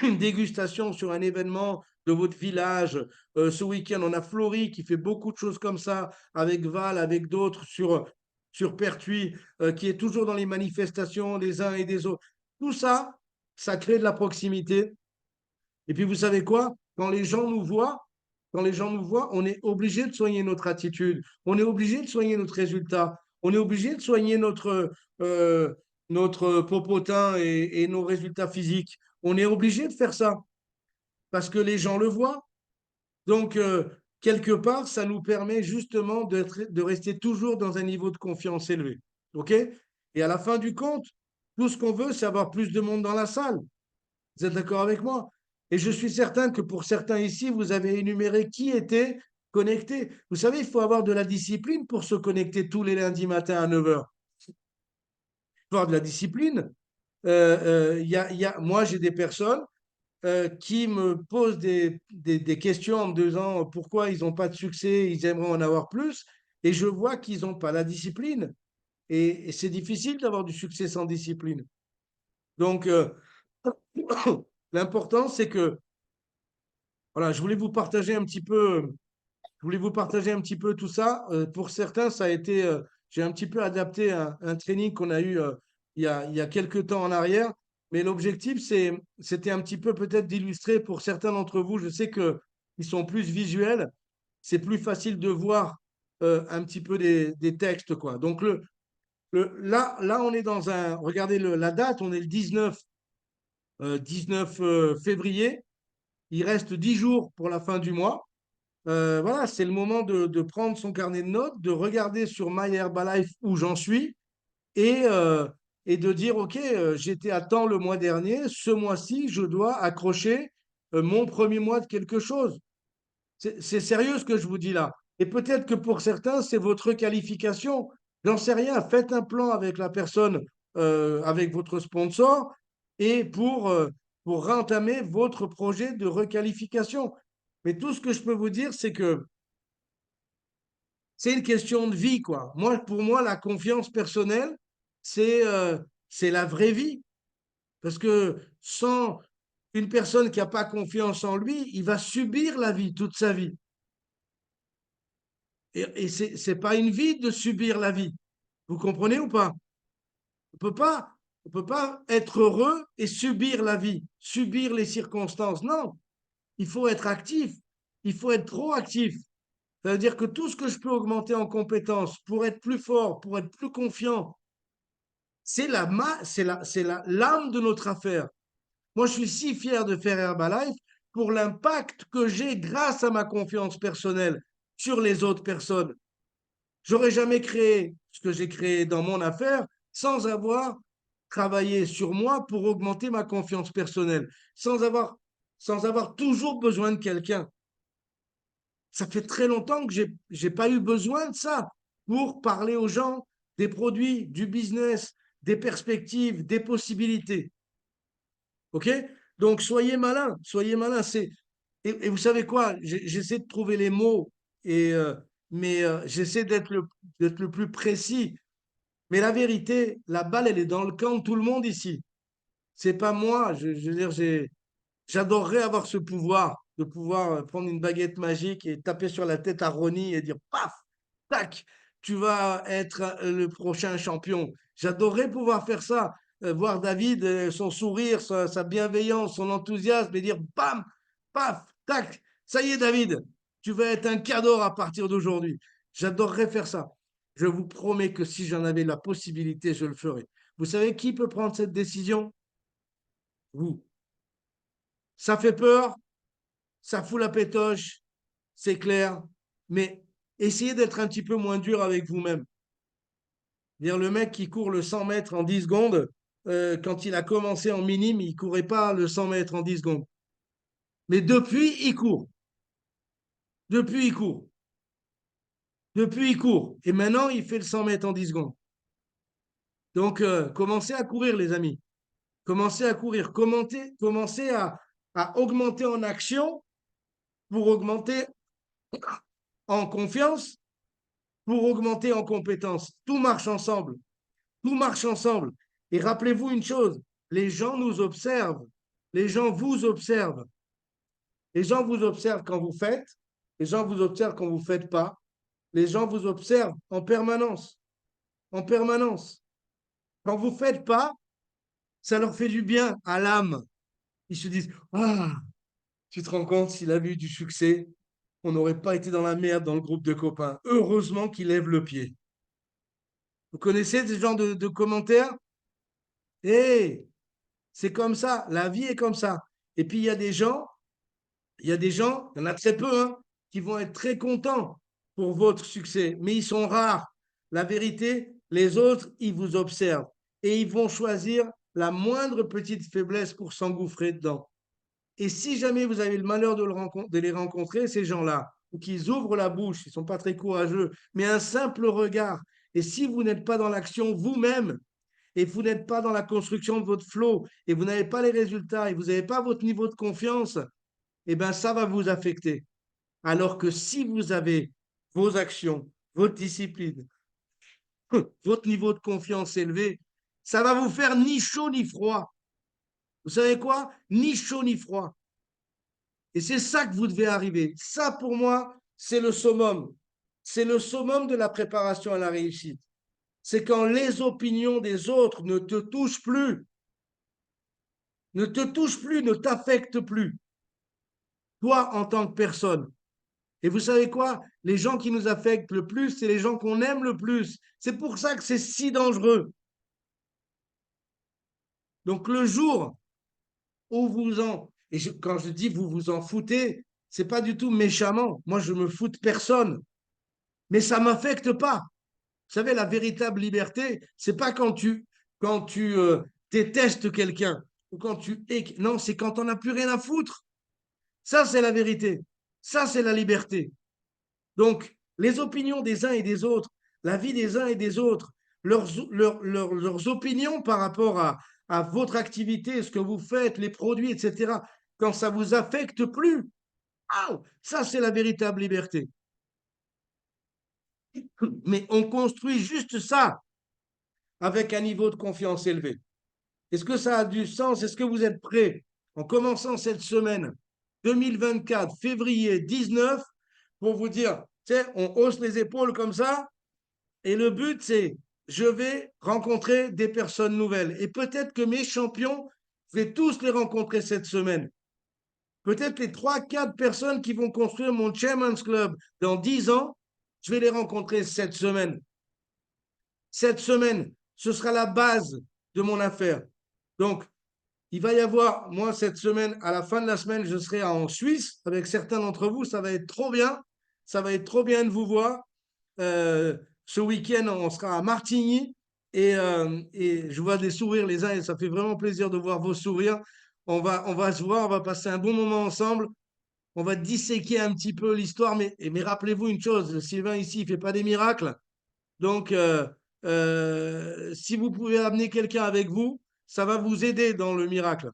une dégustation sur un événement de votre village. Ce week-end, on a Florie qui fait beaucoup de choses comme ça, avec Val, avec d'autres sur Pertuis, qui est toujours dans les manifestations des uns et des autres. Tout ça, ça crée de la proximité. Et puis, vous savez quoi? Quand les gens nous voient, on est obligé de soigner notre attitude, on est obligé de soigner notre résultat, on est obligé de soigner notre popotin et nos résultats physiques. On est obligé de faire ça parce que les gens le voient. Donc, quelque part, ça nous permet justement de rester toujours dans un niveau de confiance élevé. OK? Et à la fin du compte, tout ce qu'on veut, c'est avoir plus de monde dans la salle. Vous êtes d'accord avec moi? Et je suis certain que pour certains ici, vous avez énuméré qui était connecté. Vous savez, il faut avoir de la discipline pour se connecter tous les lundis matins à 9 h. Il faut avoir de la discipline. Moi, j'ai des personnes qui me posent des questions en me disant pourquoi ils n'ont pas de succès, ils aimeraient en avoir plus, et je vois qu'ils n'ont pas la discipline. Et c'est difficile d'avoir du succès sans discipline. Donc, l'important, c'est que, voilà, je voulais vous partager un petit peu tout ça. Pour certains, ça a été, j'ai un petit peu adapté un training qu'on a eu il y a quelques temps en arrière. Mais l'objectif, c'était un petit peu peut-être d'illustrer pour certains d'entre vous. Je sais qu'ils sont plus visuels. C'est plus facile de voir un petit peu des textes, quoi. Donc, là, on est dans un. Regardez la date, on est le 19 février. Il reste 10 jours pour la fin du mois. Voilà, c'est le moment de prendre son carnet de notes, de regarder sur My Herbalife où j'en suis et, euh, et de dire, OK, j'étais à temps le mois dernier, ce mois-ci, je dois accrocher mon premier mois de quelque chose. C'est sérieux ce que je vous dis là. Et peut-être que pour certains, c'est votre qualification. J'en sais rien. Faites un plan avec la personne, avec votre sponsor, et pour entamer votre projet de requalification. Mais tout ce que je peux vous dire, c'est que c'est une question de vie, quoi. Moi, pour moi, la confiance personnelle, c'est la vraie vie. Parce que sans une personne qui n'a pas confiance en lui, il va subir la vie toute sa vie. Et c'est pas une vie de subir la vie. Vous comprenez ou pas? On peut pas être heureux et subir la vie, subir les circonstances. Non, il faut être actif, il faut être proactif. Ça veut dire que tout ce que je peux augmenter en compétences pour être plus fort, pour être plus confiant, l'âme de notre affaire. Moi, je suis si fier de faire Herbalife pour l'impact que j'ai grâce à ma confiance personnelle sur les autres personnes. J'aurais jamais créé ce que j'ai créé dans mon affaire sans avoir travaillé sur moi pour augmenter ma confiance personnelle, sans avoir toujours besoin de quelqu'un. Ça fait très longtemps que j'ai pas eu besoin de ça pour parler aux gens des produits, du business, des perspectives, des possibilités. OK? Donc, soyez malins, soyez malins. Et vous savez quoi? J'essaie de trouver les mots, et, mais j'essaie d'être le plus précis. Mais la vérité, la balle, elle est dans le camp de tout le monde ici. C'est pas moi. Je veux dire, j'adorerais avoir ce pouvoir de pouvoir prendre une baguette magique et taper sur la tête à Ronnie et dire paf, tac, tu vas être le prochain champion. J'adorerais pouvoir faire ça, voir David, son sourire, sa bienveillance, son enthousiasme et dire bam, paf, tac, ça y est, David, tu vas être un cadeau à partir d'aujourd'hui. J'adorerais faire ça. Je vous promets que si j'en avais la possibilité, je le ferais. Vous savez qui peut prendre cette décision? Vous. Ça fait peur, ça fout la pétoche, c'est clair, mais essayez d'être un petit peu moins dur avec vous-même. Dire le mec qui court le 100 mètres en 10 secondes, quand il a commencé en minime, il ne courait pas le 100 mètres en 10 secondes. Mais depuis, il court. Depuis, il court. Depuis, il court. Et maintenant, il fait le 100 mètres en 10 secondes. Donc, commencez à courir, les amis. Commencez à courir. Commencez à augmenter en action pour augmenter en confiance, pour augmenter en compétences. Tout marche ensemble. Tout marche ensemble. Et rappelez-vous une chose, les gens nous observent. Les gens vous observent. Les gens vous observent quand vous faites. Les gens vous observent quand vous ne faites pas. Les gens vous observent en permanence. En permanence. Quand vous ne faites pas, ça leur fait du bien à l'âme. Ils se disent, ah, tu te rends compte, s'il avait eu du succès, on n'aurait pas été dans la merde dans le groupe de copains. Heureusement qu'il lève le pied. Vous connaissez ce genre de commentaires? Hé, c'est comme ça, la vie est comme ça. Et puis il y en a très peu, hein, qui vont être très contents pour votre succès, mais ils sont rares. La vérité, les autres, ils vous observent et ils vont choisir la moindre petite faiblesse pour s'engouffrer dedans. Et si jamais vous avez le malheur de les rencontrer, ces gens-là, ou qu'ils ouvrent la bouche, ils ne sont pas très courageux, mais un simple regard, et si vous n'êtes pas dans l'action vous-même, et vous n'êtes pas dans la construction de votre flow et vous n'avez pas les résultats et vous n'avez pas votre niveau de confiance, eh bien, ça va vous affecter. Alors que si vous avez vos actions, votre discipline, votre niveau de confiance élevé, ça va vous faire ni chaud ni froid. Vous savez quoi? Ni chaud ni froid. Et c'est ça que vous devez arriver. Ça, pour moi, c'est le summum. C'est le summum de la préparation à la réussite. C'est quand les opinions des autres ne te touchent plus, ne te touchent plus, ne t'affectent plus, toi en tant que personne. Et vous savez quoi? Les gens qui nous affectent le plus, c'est les gens qu'on aime le plus. C'est pour ça que c'est si dangereux. Donc le jour où vous en... Et quand je dis vous vous en foutez, c'est pas du tout méchamment. Moi, je me fous de personne. Mais ça m'affecte pas. Vous savez, la véritable liberté, c'est pas quand tu détestes quelqu'un ou quand tu... Non, c'est quand on n'a plus rien à foutre. Ça, c'est la vérité. Ça, c'est la liberté. Donc, les opinions des uns et des autres, la vie des uns et des autres, leurs opinions par rapport à votre activité, ce que vous faites, les produits, etc., quand ça vous affecte plus, ah, ça, c'est la véritable liberté. Mais on construit juste ça avec un niveau de confiance élevé. Est-ce que ça a du sens? Est-ce que vous êtes prêts en commençant cette semaine 2024, février 19, pour vous dire, tu sais, on hausse les épaules comme ça, et le but, c'est, je vais rencontrer des personnes nouvelles. Et peut-être que mes champions, je vais tous les rencontrer cette semaine. Peut-être les 3, 4 personnes qui vont construire mon Chairman's Club dans 10 ans, je vais les rencontrer cette semaine. Cette semaine, ce sera la base de mon affaire. Donc, il va y avoir, moi, cette semaine, à la fin de la semaine, je serai en Suisse avec certains d'entre vous. Ça va être trop bien. Ça va être trop bien de vous voir. Ce week-end, on sera à Martigny et je vois des sourires les uns et ça fait vraiment plaisir de voir vos sourires. On va se voir, on va passer un bon moment ensemble. On va disséquer un petit peu l'histoire, mais rappelez-vous une chose, Sylvain ici, il ne fait pas des miracles. Donc, si vous pouvez amener quelqu'un avec vous, ça va vous aider dans le miracle.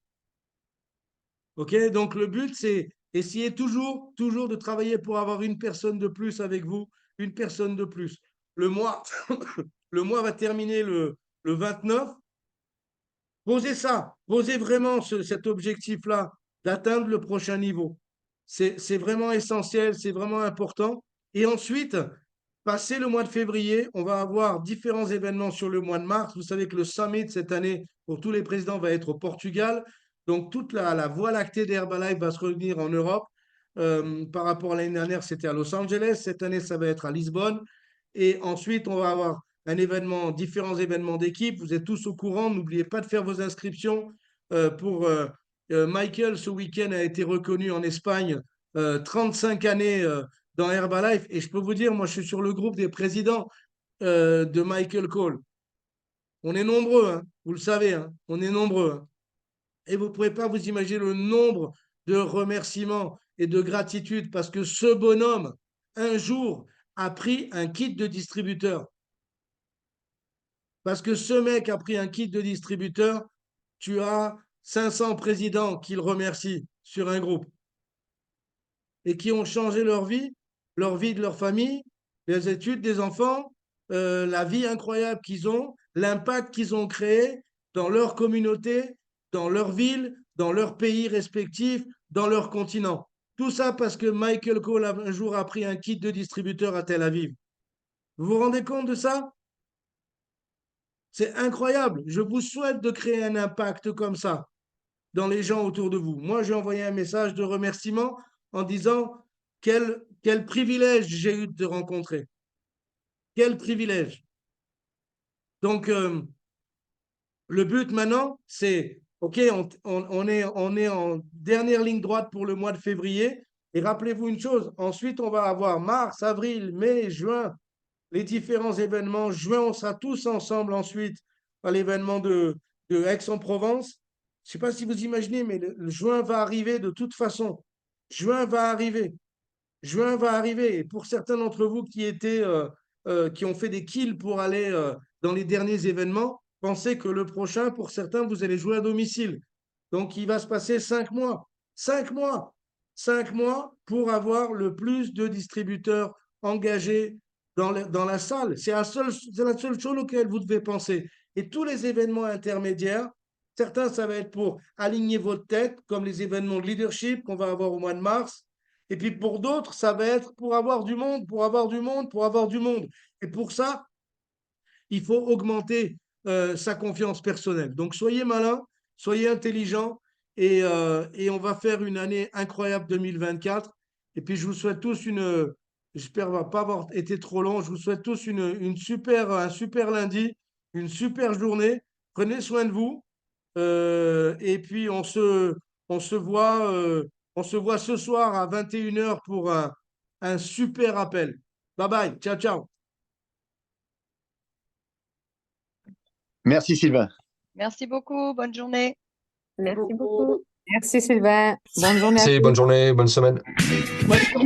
OK? Donc, le but, c'est essayer toujours de travailler pour avoir une personne de plus avec vous, une personne de plus. Le mois, le mois va terminer le 29. Posez ça, posez vraiment cet objectif-là d'atteindre le prochain niveau. C'est vraiment essentiel, c'est vraiment important. Et ensuite, passé le mois de février, on va avoir différents événements sur le mois de mars. Vous savez que le summit cette année pour tous les présidents va être au Portugal. Donc, toute la voie lactée d'Herbalife va se revenir en Europe. Par rapport à l'année dernière, c'était à Los Angeles. Cette année, ça va être à Lisbonne. Et ensuite, on va avoir différents événements d'équipe. Vous êtes tous au courant. N'oubliez pas de faire vos inscriptions pour Michael. Ce week-end a été reconnu en Espagne 35 années dans Herbalife. Et je peux vous dire, moi, je suis sur le groupe des présidents de Michael Cole. On est nombreux, hein, vous le savez, hein, on est nombreux. Hein. Et vous ne pouvez pas vous imaginer le nombre de remerciements et de gratitude parce que ce bonhomme, un jour, a pris un kit de distributeur. Parce que ce mec a pris un kit de distributeur, tu as 500 présidents qui le remercient sur un groupe et qui ont changé leur vie de leur famille, les études des enfants, la vie incroyable qu'ils ont, l'impact qu'ils ont créé dans leur communauté, dans leur ville, dans leur pays respectifs, dans leur continent. Tout ça parce que Michael Cole un jour a pris un kit de distributeur à Tel Aviv. Vous vous rendez compte de ça? C'est incroyable. Je vous souhaite de créer un impact comme ça dans les gens autour de vous. Moi, j'ai envoyé un message de remerciement en disant quel privilège j'ai eu de te rencontrer. Quel privilège. Donc, le but maintenant, c'est, OK, on est en dernière ligne droite pour le mois de février. Et rappelez-vous une chose, ensuite, on va avoir mars, avril, mai, juin, les différents événements. Juin, on sera tous ensemble ensuite à l'événement de Aix-en-Provence. Je ne sais pas si vous imaginez, mais le juin va arriver de toute façon. Juin va arriver. Juin va arriver. Et pour certains d'entre vous qui ont fait des kills pour aller dans les derniers événements, pensez que le prochain, pour certains, vous allez jouer à domicile. Donc, il va se passer 5 mois. 5 mois. 5 mois pour avoir le plus de distributeurs engagés dans la salle. C'est la seule chose auquel vous devez penser. Et tous les événements intermédiaires, certains, ça va être pour aligner votre tête, comme les événements de leadership qu'on va avoir au mois de mars. Et puis pour d'autres, ça va être pour avoir du monde, pour avoir du monde, pour avoir du monde. Et pour ça, il faut augmenter sa confiance personnelle. Donc soyez malin, soyez intelligent et on va faire une année incroyable 2024. Et puis je vous souhaite tous j'espère va pas avoir été trop long, je vous souhaite tous un super lundi, une super journée. Prenez soin de vous. Et puis on se voit, on se voit ce soir à 21 h pour un super appel. Bye bye, ciao, ciao. Merci Sylvain. Merci beaucoup. Bonne journée. Merci beaucoup. Merci Sylvain. Bonne journée à Merci, tous. bonne journée, bonne semaine. Bonne journée.